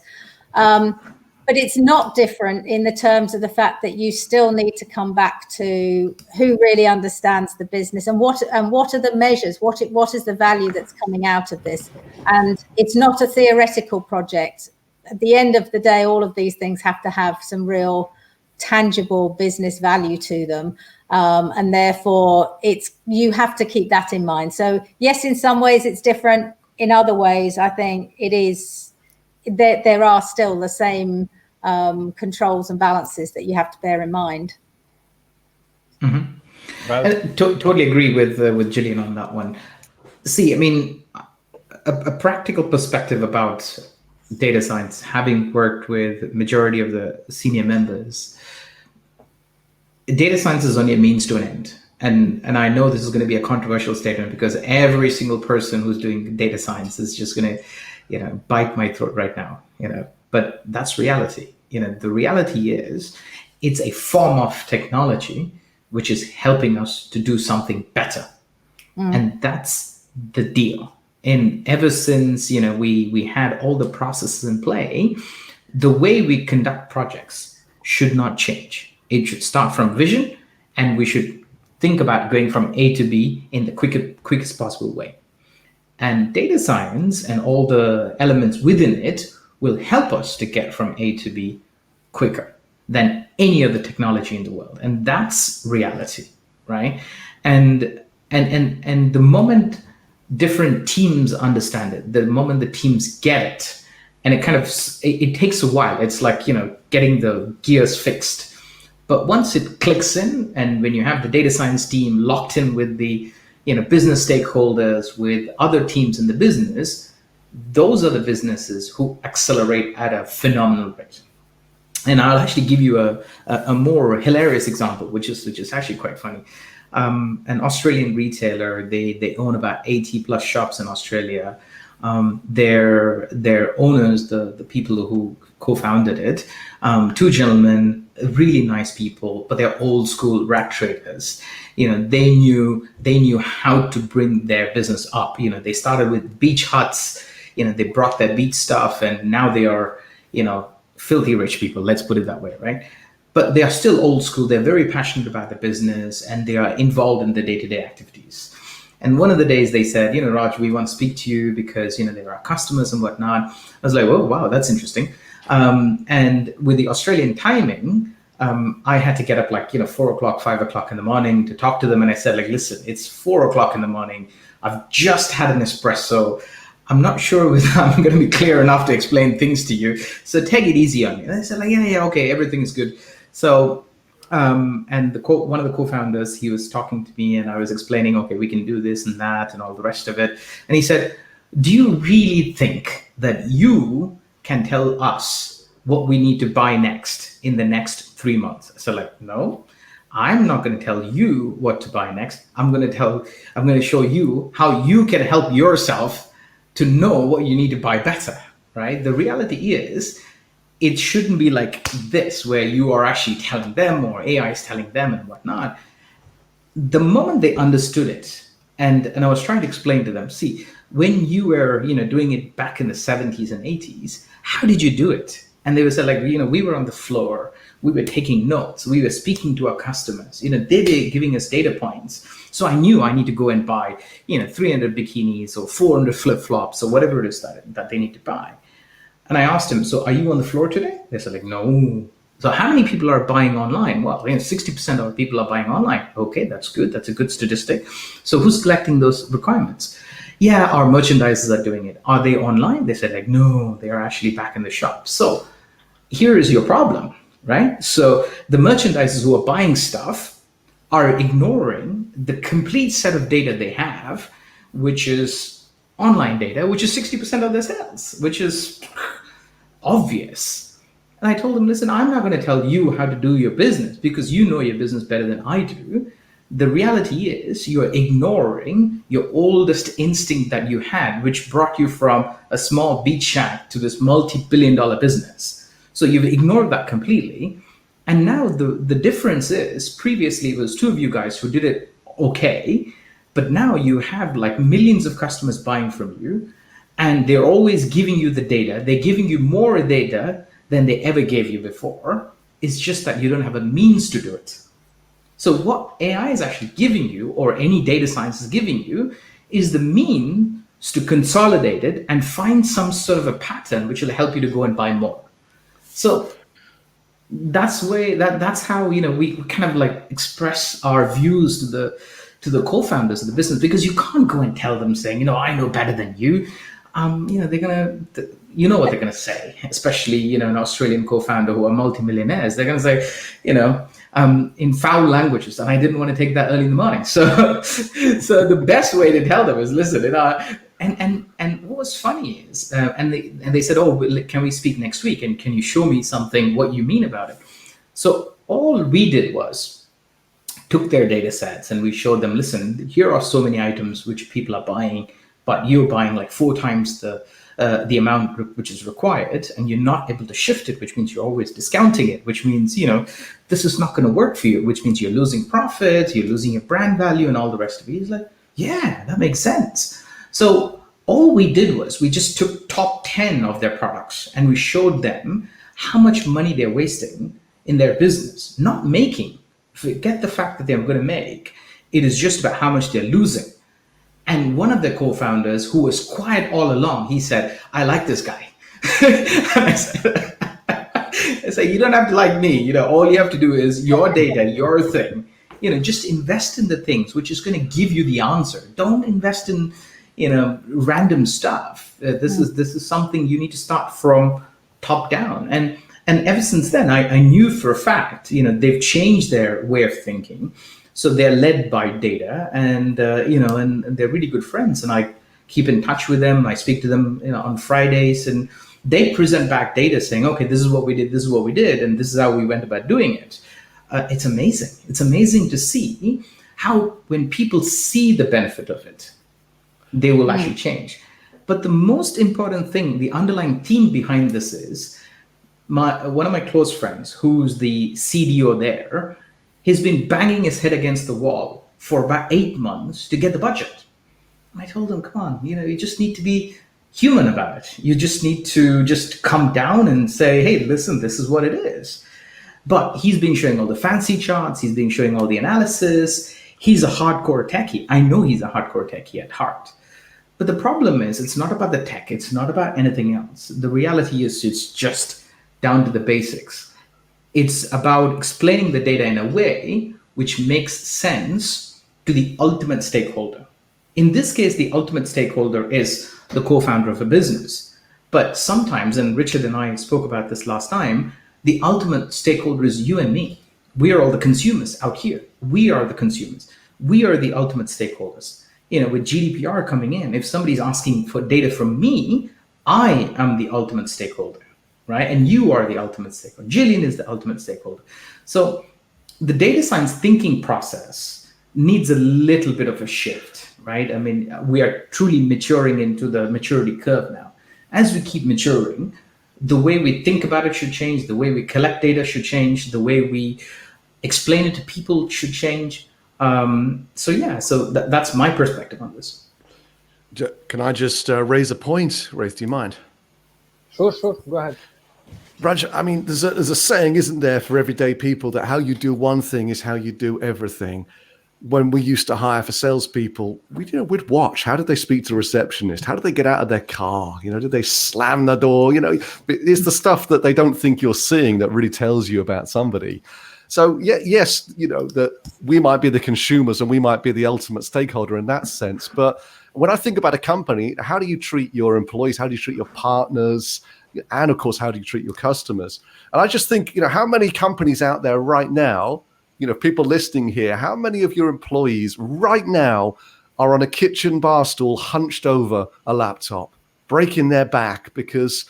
But it's not different in the terms of the fact that you still need to come back to who really understands the business and what are the measures, what is the value that's coming out of this. And it's not a theoretical project. At the end of the day, all of these things have to have some real tangible business value to them. And therefore, you have to keep that in mind. So yes, in some ways it's different. In other ways, I think it is, there are still the same controls and balances that you have to bear in mind. Mm-hmm. Well, totally agree with Gillian on that one. See, I mean, a practical perspective about data science, having worked with majority of the senior members, data science is only a means to an end. And I know this is going to be a controversial statement because every single person who's doing data science is just going to, bite my throat right now, but that's reality. The reality is it's a form of technology which is helping us to do something better. And that's the deal. And ever since, we had all the processes in play, the way we conduct projects should not change. It should start from vision, and we should think about going from A to B in the quickest possible way. And data science and all the elements within it will help us to get from A to B quicker than any other technology in the world. And that's reality, right? And the moment different teams understand it, the moment the teams get it, and it takes a while. It's like, getting the gears fixed. But once it clicks in, and when you have the data science team locked in with the business stakeholders, with other teams in the business, those are the businesses who accelerate at a phenomenal rate. And I'll actually give you a more hilarious example, which is actually quite funny. An Australian retailer, they own about 80 plus shops in Australia. Their owners, the people who co-founded it, two gentlemen, really nice people, but they're old school rat traders. They knew how to bring their business up. They started with beach huts. They brought their beach stuff, and now they are, filthy rich people. Let's put it that way, right? But they are still old school. They're very passionate about the business, and they are involved in the day-to-day activities. And one of the days they said, Raj, we want to speak to you because, they're our customers and whatnot. I was like, oh, wow, that's interesting. And with the Australian timing, I had to get up like, 4 o'clock, 5 o'clock in the morning to talk to them. And I said, like, listen, it's 4 o'clock in the morning. I've just had an espresso. I'm not sure whether I'm going to be clear enough to explain things to you. So take it easy on me. And I said, like, yeah, okay, everything's good. So, and one of the co-founders, he was talking to me and I was explaining, okay, we can do this and that and all the rest of it. And he said, do you really think that you can tell us what we need to buy next in the next 3 months. So like, no, I'm not going to tell you what to buy next. I'm going to show you how you can help yourself to know what you need to buy better, right? The reality is, it shouldn't be like this, where you are actually telling them or AI is telling them and whatnot. The moment they understood it, and I was trying to explain to them, see, when you were, doing it back in the 70s and 80s, how did you do it? And they would say, like, we were on the floor, we were taking notes, we were speaking to our customers, they were giving us data points. So I knew I need to go and buy, 300 bikinis or 400 flip-flops or whatever it is that they need to buy. And I asked him, so are you on the floor today? They said, like, no. So how many people are buying online? Well, 60% of people are buying online. Okay, that's good. That's a good statistic. So who's collecting those requirements? Yeah, our merchandisers are doing it. Are they online? They said, like, no, they are actually back in the shop. So here is your problem, right? So the merchandisers who are buying stuff are ignoring the complete set of data they have, which is online data, which is 60% of their sales, which is obvious. And I told them, listen, I'm not going to tell you how to do your business because you know your business better than I do. The reality is you're ignoring your oldest instinct that you had, which brought you from a small beach shack to this multi-billion-dollar business. So you've ignored that completely. And now the difference is, previously it was two of you guys who did it okay, but now you have like millions of customers buying from you, and they're always giving you the data. They're giving you more data than they ever gave you before. It's just that you don't have a means to do it. So what AI is actually giving you, or any data science is giving you, is the means to consolidate it and find some sort of a pattern which will help you to go and buy more. So that's how we kind of like express our views to the co-founders of the business, because you can't go and tell them saying, I know better than you. They're gonna, what they're gonna say, especially an Australian co-founder who are multimillionaires. They're gonna say, in foul languages, and I didn't want to take that early in the morning. So the best way to tell them is, listen, and what was funny is, and they said, oh, can we speak next week? And can you show me something, what you mean about it? So all we did was took their data sets and we showed them, listen, here are so many items which people are buying, but you're buying like 4 times the amount which is required, and you're not able to shift it, which means you're always discounting it, which means, this is not going to work for you, which means you're losing profit, you're losing your brand value and all the rest of it. He's like, yeah, that makes sense. So all we did was we just took top 10 of their products and we showed them how much money they're wasting in their business, not making. Forget the fact that they're going to make. It is just about how much they're losing. And one of the co-founders, who was quiet all along, he said, I like this guy. I said, you don't have to like me. All you have to do is your data, your thing. Just invest in the things which is going to give you the answer. Don't invest in, random stuff. This is something you need to start from top down. And ever since then, I knew for a fact, they've changed their way of thinking. So they're led by data, and and they're really good friends. And I keep in touch with them. I speak to them, on Fridays, and they present back data saying, "Okay, this is what we did. This is what we did, and this is how we went about doing it." It's amazing. It's amazing to see how, when people see the benefit of it, they will actually change. But the most important thing, the underlying theme behind this is, one of my close friends, who's the CDO there, he's been banging his head against the wall for about 8 months to get the budget. And I told him, come on, you just need to be human about it. You just need to just come down and say, hey, listen, this is what it is. But he's been showing all the fancy charts. He's been showing all the analysis. He's a hardcore techie. I know he's a hardcore techie at heart. But the problem is, it's not about the tech. It's not about anything else. The reality is, it's just down to the basics. It's about explaining the data in a way which makes sense to the ultimate stakeholder. In this case, the ultimate stakeholder is the co-founder of a business. But sometimes, and Richard and I spoke about this last time, the ultimate stakeholder is you and me. We are all the consumers out here. We are the consumers. We are the ultimate stakeholders. With GDPR coming in, if somebody's asking for data from me, I am the ultimate stakeholder. right? And you are the ultimate stakeholder. Gillian is the ultimate stakeholder. So the data science thinking process needs a little bit of a shift, right? I mean, we are truly maturing into the maturity curve now. As we keep maturing, the way we think about it should change, the way we collect data should change, the way we explain it to people should change. So that's my perspective on this. Can I just raise a point, Ghaith? Do you mind? Sure, go ahead. Raj, I mean, there's a saying, isn't there, for everyday people, that how you do one thing is how you do everything. When we used to hire for salespeople, we'd watch. How did they speak to the receptionist? How did they get out of their car? Did they slam the door? It's the stuff that they don't think you're seeing that really tells you about somebody. So yes, that we might be the consumers and we might be the ultimate stakeholder in that sense. But when I think about a company, how do you treat your employees? How do you treat your partners? And of course, how do you treat your customers? And I just think, how many companies out there right now, people listening here, how many of your employees right now are on a kitchen bar stool hunched over a laptop, breaking their back because,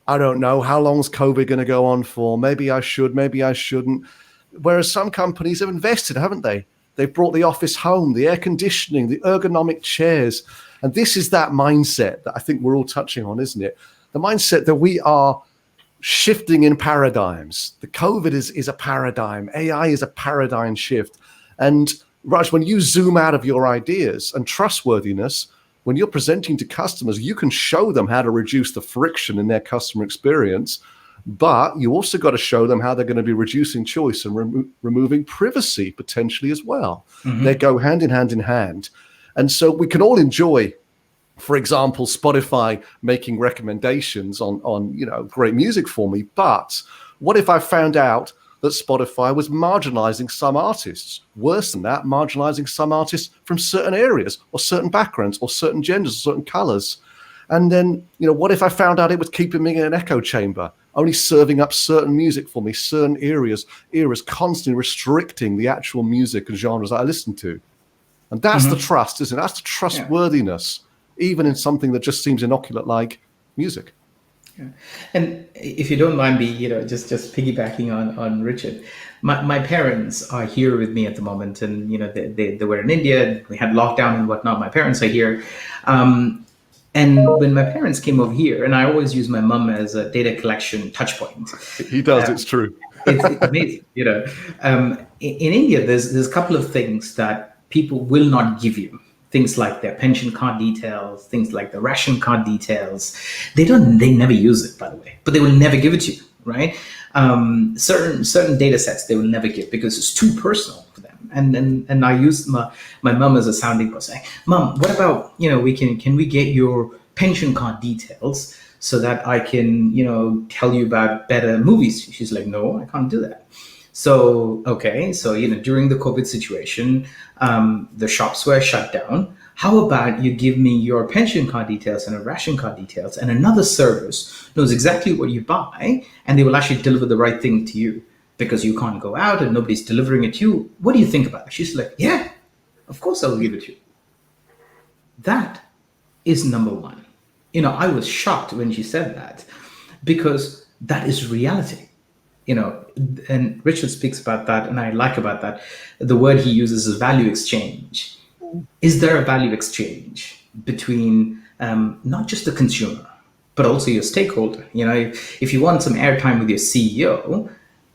I don't know, how long's COVID going to go on for? Maybe I should, maybe I shouldn't. Whereas some companies have invested, haven't they? They've brought the office home, the air conditioning, the ergonomic chairs. And this is that mindset that I think we're all touching on, isn't it? The mindset that we are shifting in paradigms. The COVID is a paradigm. AI is a paradigm shift. And Raj, when you zoom out of your ideas and trustworthiness, when you're presenting to customers, you can show them how to reduce the friction in their customer experience, but you also got to show them how they're going to be reducing choice and removing privacy potentially as well. Mm-hmm. They go hand in hand in hand. And so we can all enjoy, for example, Spotify making recommendations on great music for me. But what if I found out that Spotify was marginalizing some artists? Worse than that, marginalizing some artists from certain areas or certain backgrounds or certain genders or certain colors. And then, what if I found out it was keeping me in an echo chamber, only serving up certain music for me, certain eras, constantly restricting the actual music and genres that I listen to? And that's the trust, isn't it? That's the trustworthiness. Yeah. Even in something that just seems inoculate like music. Yeah. And if you don't mind me, just piggybacking on Richard, my parents are here with me at the moment, and they were in India. We had lockdown and whatnot. My parents are here, and when my parents came over here, and I always use my mum as a data collection touch point. He does. It's true. It's amazing. In India, there's a couple of things that people will not give you. Things like their pension card details, things like the ration card details. They never use it, by the way, but they will never give it to you, right? Certain data sets they will never give because it's too personal for them. And I use my mum as a sounding board, saying, "Mum, what about, can we get your pension card details so that I can, tell you about better movies?" She's like, "No, I can't do that." So, okay. So, during the COVID situation, the shops were shut down. How about you give me your pension card details and a ration card details, and another service knows exactly what you buy, and they will actually deliver the right thing to you because you can't go out and nobody's delivering it to you. What do you think about it? She's like, "Yeah, of course I'll give it to you." That is number one. I was shocked when she said that because that is reality. And Richard speaks about that, and I like about that. The word he uses is value exchange. Is there a value exchange between not just the consumer, but also your stakeholder? If you want some airtime with your CEO,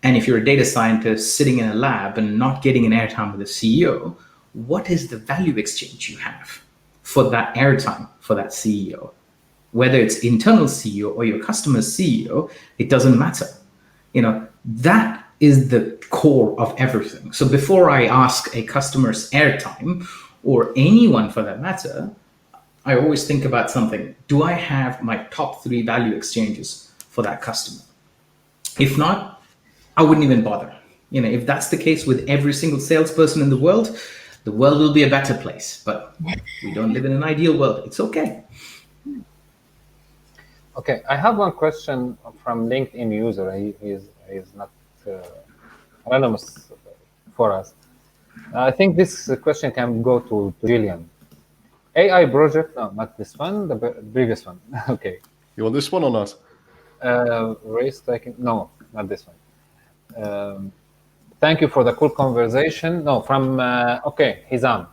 and if you're a data scientist sitting in a lab and not getting an airtime with the CEO, what is the value exchange you have for that airtime for that CEO? Whether it's internal CEO or your customer's CEO, it doesn't matter. That is the core of everything. So before I ask a customer's airtime, or anyone for that matter, I always think about something. Do I have my top 3 value exchanges for that customer? If not, I wouldn't even bother. If that's the case with every single salesperson in the world will be a better place. But we don't live in an ideal world. It's okay. Okay, I have one question from LinkedIn user. He's not anonymous for us. I think this question can go to Gillian. AI project, no, not this one, the previous one. Okay. You want this one or not? Race taking? No, not this one. Thank you for the cool conversation. No, from okay, Hizam.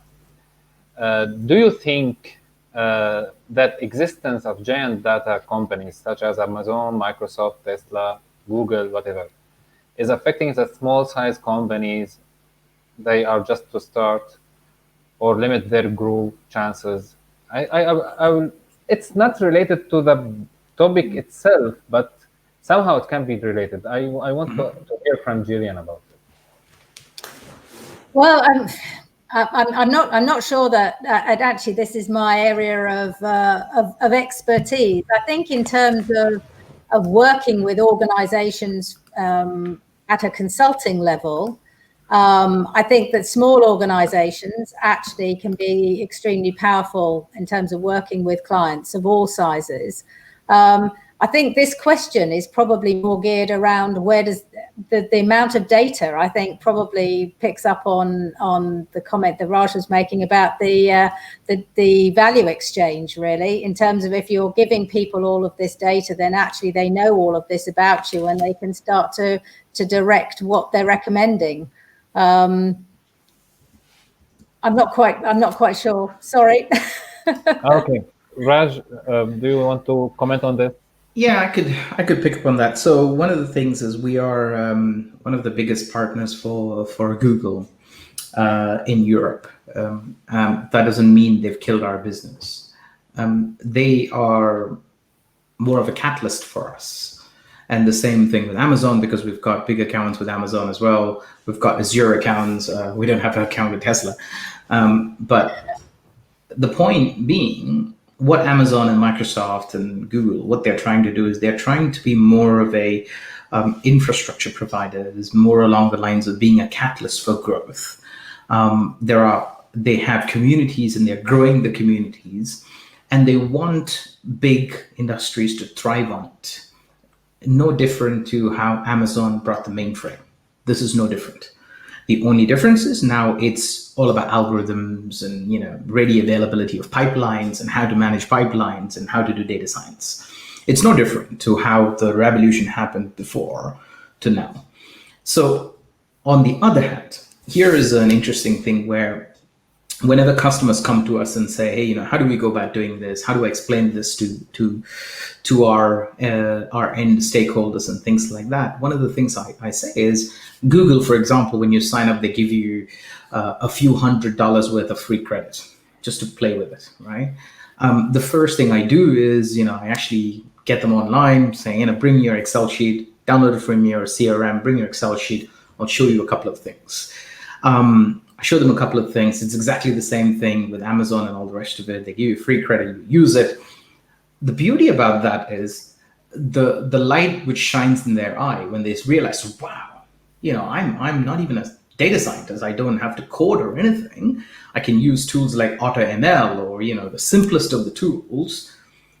Do you think that existence of giant data companies such as Amazon, Microsoft, Tesla, Google, whatever, is affecting the small size companies? They are just to start or limit their growth chances. I will, it's not related to the topic itself, but somehow it can be related. I want to hear from Gillian about it. Well, I'm not sure that actually this is my area of expertise. I think in terms of working with organizations at a consulting level, I think that small organizations actually can be extremely powerful in terms of working with clients of all sizes. I think this question is probably more geared around where does the amount of data, I think, probably picks up on the comment that Raj was making about the value exchange, really, in terms of if you're giving people all of this data, then actually they know all of this about you and they can start to direct what they're recommending. I'm not quite sure. Sorry. Okay, Raj, do you want to comment on this? Yeah, I could pick up on that. So one of the things is we are one of the biggest partners for Google in Europe. That doesn't mean they've killed our business. They are more of a catalyst for us. And the same thing with Amazon, because we've got big accounts with Amazon as well. We've got Azure accounts. We don't have an account with Tesla. But the point being, what Amazon and Microsoft and Google, what they're trying to do is they're trying to be more of a infrastructure provider, is more along the lines of being a catalyst for growth. They have communities and they're growing the communities, and they want big industries to thrive on it. No different to how Amazon brought the mainframe. This is no different. The only difference is now it's all about algorithms and ready availability of pipelines and how to manage pipelines and how to do data science. It's no different to how the revolution happened before to now. So on the other hand, here is an interesting thing where whenever customers come to us and say, hey, how do we go about doing this? How do I explain this to our end stakeholders and things like that? One of the things I say is Google, for example, when you sign up, they give you a few $100s worth of free credit just to play with it, right? The first thing I do is, I actually get them online saying, bring your Excel sheet, download it from your CRM, bring your Excel sheet. I'll show you a couple of things. I show them a couple of things. It's exactly the same thing with Amazon and all the rest of it. They give you free credit, you use it. The beauty about that is the light which shines in their eye when they realize, wow, I'm not even a data scientist. I don't have to code or anything. I can use tools like AutoML or the simplest of the tools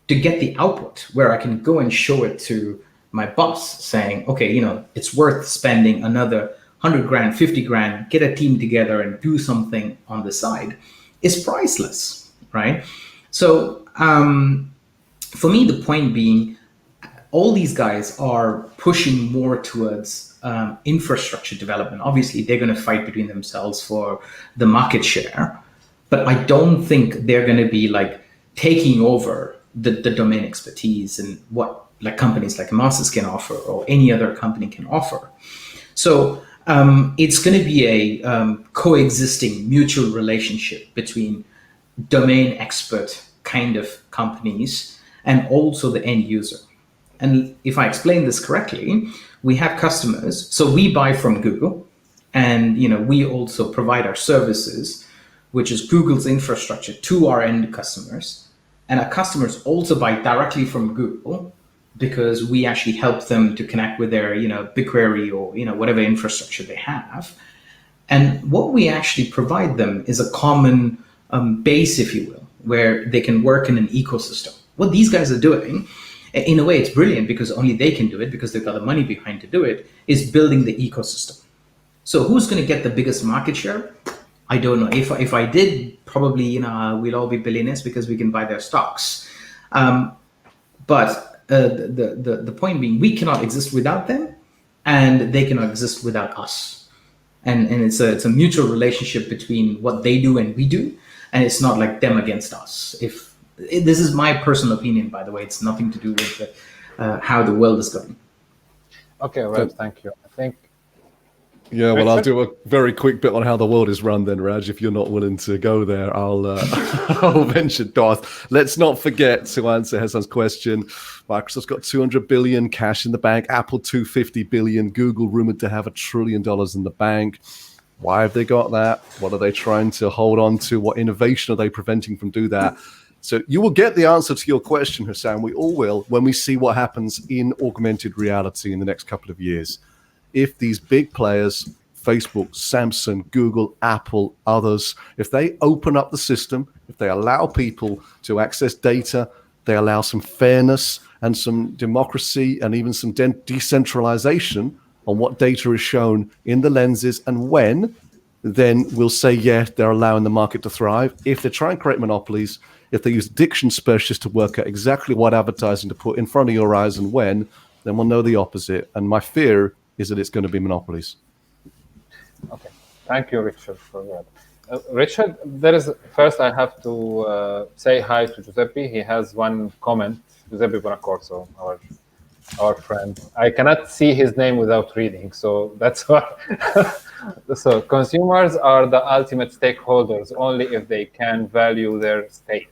to get the output where I can go and show it to my boss saying, okay, it's worth spending another 100 grand, 50 grand, get a team together and do something on the side is priceless, right? So for me, the point being, all these guys are pushing more towards infrastructure development. Obviously, they're going to fight between themselves for the market share, but I don't think they're going to be like taking over the domain expertise and what like companies like Emarsys can offer or any other company can offer. So it's going to be a coexisting mutual relationship between domain expert kind of companies and also the end user. And if I explain this correctly, we have customers. So we buy from Google, and we also provide our services, which is Google's infrastructure, to our end customers. And our customers also buy directly from Google because we actually help them to connect with their BigQuery or whatever infrastructure they have. And what we actually provide them is a common base, if you will, where they can work in an ecosystem. What these guys are doing, in a way, it's brilliant because only they can do it because they've got the money behind to do it, is building the ecosystem. So who's going to get the biggest market share? I don't know. If I did, probably we'll all be billionaires because we can buy their stocks. But the point being, we cannot exist without them, and they cannot exist without us. And it's a mutual relationship between what they do and we do, and it's not like them against us. This is my personal opinion, by the way. It's nothing to do with how the world is going. Okay, Raj, thank you. I think. Yeah, well, I'll do a very quick bit on how the world is run then, Raj. If you're not willing to go there, I'll I'll venture north. Let's not forget to answer Hassan's question. Microsoft's got 200 billion cash in the bank, Apple 250 billion, Google rumored to have $1 trillion in the bank. Why have they got that? What are they trying to hold on to? What innovation are they preventing from do that? So you will get the answer to your question, Hassan. We all will when we see what happens in augmented reality in the next couple of years. If these big players, Facebook, Samsung, Google, Apple, others, if they open up the system, if they allow people to access data, they allow some fairness and some democracy and even some decentralization on what data is shown in the lenses and when, then we'll say, yeah, they're allowing the market to thrive. If they try and create monopolies, if they use addiction specialists to work out exactly what advertising to put in front of your eyes and when, then we'll know the opposite. And my fear is that it's going to be monopolies. Okay, thank you, Richard, for that. Richard, first I have to say hi to Giuseppe. He has one comment, Giuseppe Bonacorso, our friend. I cannot see his name without reading, so that's why. So consumers are the ultimate stakeholders only if they can value their stake.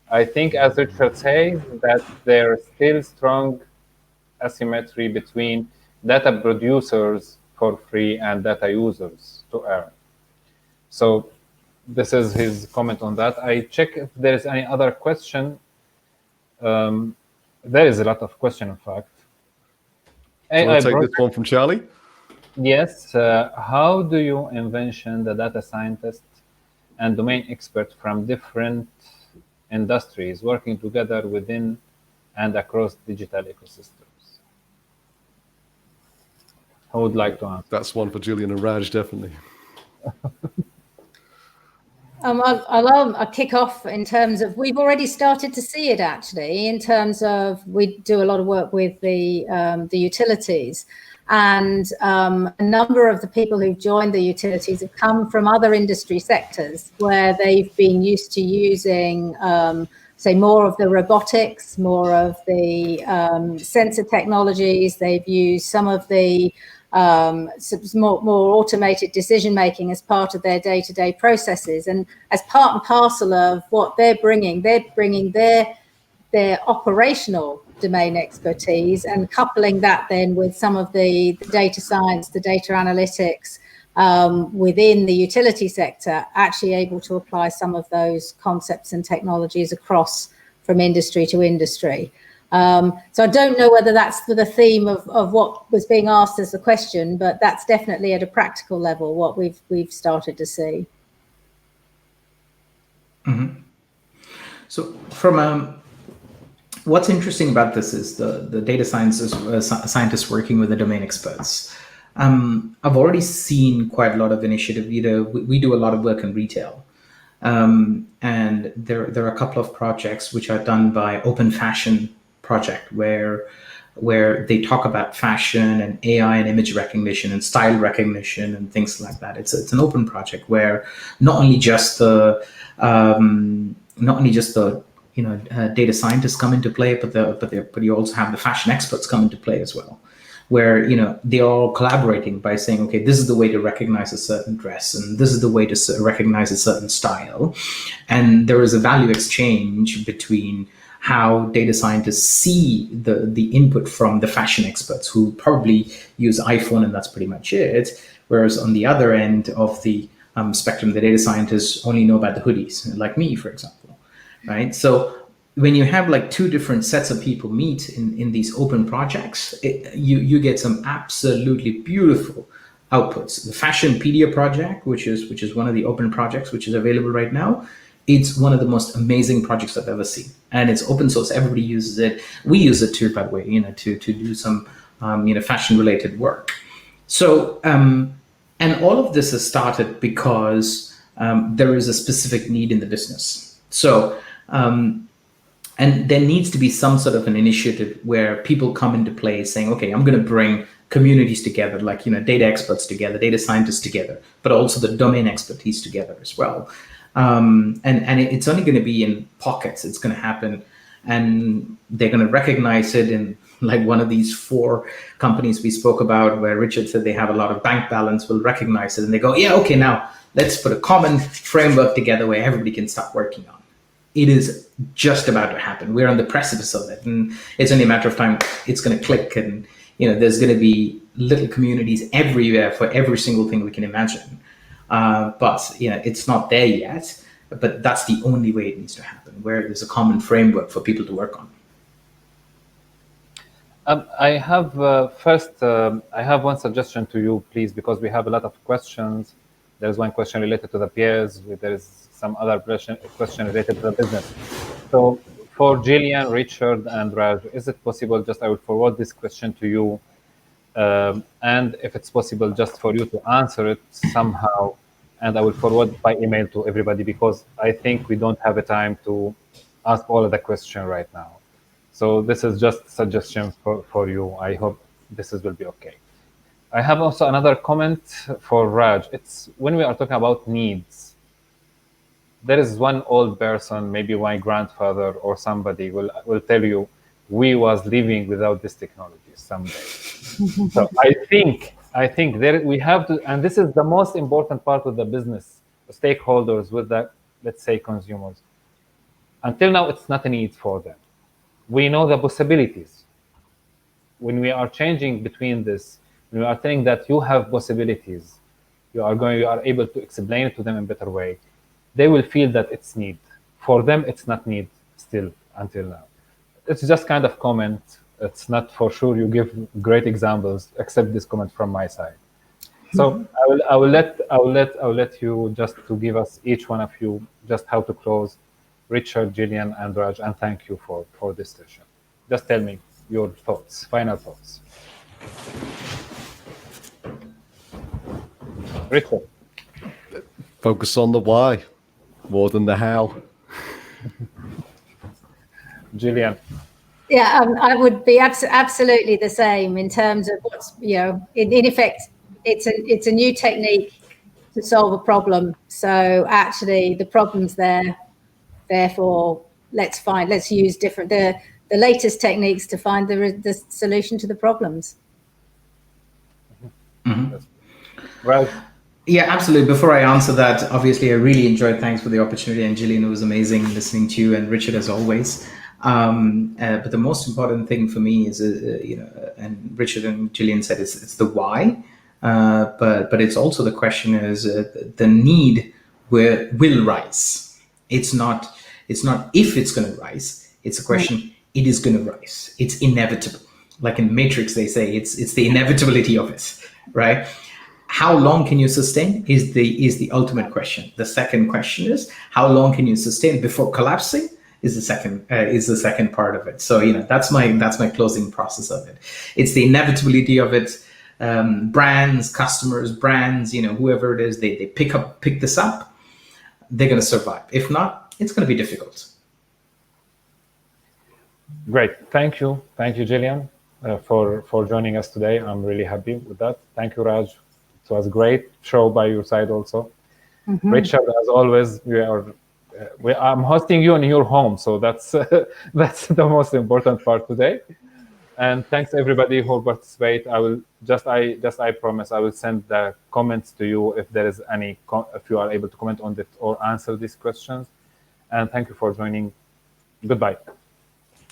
I think, as Richard says, that there is still strong asymmetry between data producers for free and data users to earn. So this is his comment on that. I check if there is any other question. There is a lot of question, in fact. I'll take this one from Charlie. Yes. How do you envision the data scientists and domain experts from different industries working together within and across digital ecosystems? I would like to answer. That's one for Gillian and Raj, definitely. I'll kick off in terms of, we've already started to see it actually, in terms of, we do a lot of work with the utilities, and a number of the people who've joined the utilities have come from other industry sectors where they've been used to using, say, more of the robotics, more of the sensor technologies. They've used some of the more automated decision making as part of their day-to-day processes, and as part and parcel of what they're bringing their operational domain expertise and coupling that then with some of the data science, the data analytics within the utility sector, actually able to apply some of those concepts and technologies across from industry to industry. So I don't know whether that's for the theme of what was being asked as the question, but that's definitely at a practical level what we've started to see. Mm-hmm. So from what's interesting about this is the data scientists working with the domain experts. I've already seen quite a lot of initiative. We do a lot of work in retail. And there are a couple of projects which are done by Open Fashion Project where they talk about fashion and AI and image recognition and style recognition and things like that. It's an open project where not only just the data scientists come into play, but you also have the fashion experts come into play as well, where they're all collaborating by saying, okay, this is the way to recognize a certain dress, and this is the way to recognize a certain style, and there is a value exchange between how data scientists see the input from the fashion experts who probably use iPhone and that's pretty much it, whereas on the other end of the spectrum, the data scientists only know about the hoodies, like me, for example, right? So when you have like two different sets of people meet in these open projects, you get some absolutely beautiful outputs. The Fashionpedia project, which is one of the open projects which is available right now, it's one of the most amazing projects I've ever seen, and it's open source. Everybody uses it. We use it too, by the way, to do some fashion related work. So and all of this has started because there is a specific need in the business. So And there needs to be some sort of an initiative where people come into play saying, okay, I'm going to bring communities together, like, data experts together, data scientists together, but also the domain expertise together as well. And it's only going to be in pockets. It's going to happen, and they're going to recognize it in like one of these 4 companies we spoke about, where Richard said they have a lot of bank balance, will recognize it, and they go, yeah, okay, now let's put a common framework together where everybody can start working on. It is just about to happen. We're on the precipice of it, and it's only a matter of time. It's going to click, and there's going to be little communities everywhere for every single thing we can imagine. But it's not there yet. But that's the only way it needs to happen, where there's a common framework for people to work on. I have I have one suggestion to you, please, because we have a lot of questions. There's one question related to the peers. There is some other question related to the business. So for Gillian, Richard, and Raj, is it possible, I will forward this question to you, and if it's possible, just for you to answer it somehow, and I will forward by email to everybody, because I think we don't have a time to ask all of the question right now. So this is just a suggestion for you. I hope this will be okay. I have also another comment for Raj. It's when we are talking about needs, there is one old person, maybe my grandfather or somebody will tell you, we was living without this technology someday. So I think there we have to, and this is the most important part of the business, the stakeholders with the, let's say, consumers. Until now, it's not a need for them. We know the possibilities. When we are changing between this, when we are telling that you have possibilities, you are able to explain it to them in a better way, they will feel that it's need. For them, it's not need still until now. It's just kind of comment. It's not for sure you give great examples, except this comment from my side. So I will let you just to give us, each one of you, just how to close. Richard, Gillian, and Raj, and thank you for this session. Just tell me your thoughts, final thoughts. Richard. Focus on the why more than the how. Gillian. Yeah, I would be absolutely the same in terms of what's, in effect, it's a new technique to solve a problem. So actually the problem's there. Therefore, let's use the latest techniques to find the solution to the problems. Mm-hmm. Right. Yeah, absolutely. Before I answer that, obviously, I really enjoyed. Thanks for the opportunity. And Gillian, it was amazing listening to you, and Richard, as always. But the most important thing for me is, and Richard and Gillian said it's the why. But it's also the question is the need will rise. It's not if it's going to rise. It's a question. It is going to rise. It's inevitable. Like in Matrix, they say it's the inevitability of it, right? How long can you sustain is the ultimate question. The second question is how long can you sustain before collapsing is the second part of it. So that's my closing process of it. It's the inevitability of it. Brands, customers, whoever it is, they pick this up. They're going to survive. If not, it's going to be difficult. Great. Thank you, Gillian, for joining us today. I'm really happy with that. Thank you, Raj. It was a great show by your side also. Mm-hmm. Richard, as always, I'm hosting you in your home, so that's the most important part today. And thanks everybody who participate. I promise I will send the comments to you if there is any, if you are able to comment on it or answer these questions. And thank you for joining. Goodbye.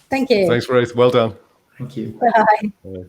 Thank you. Thanks, Raith. Well done. Thank you. Bye. Yeah.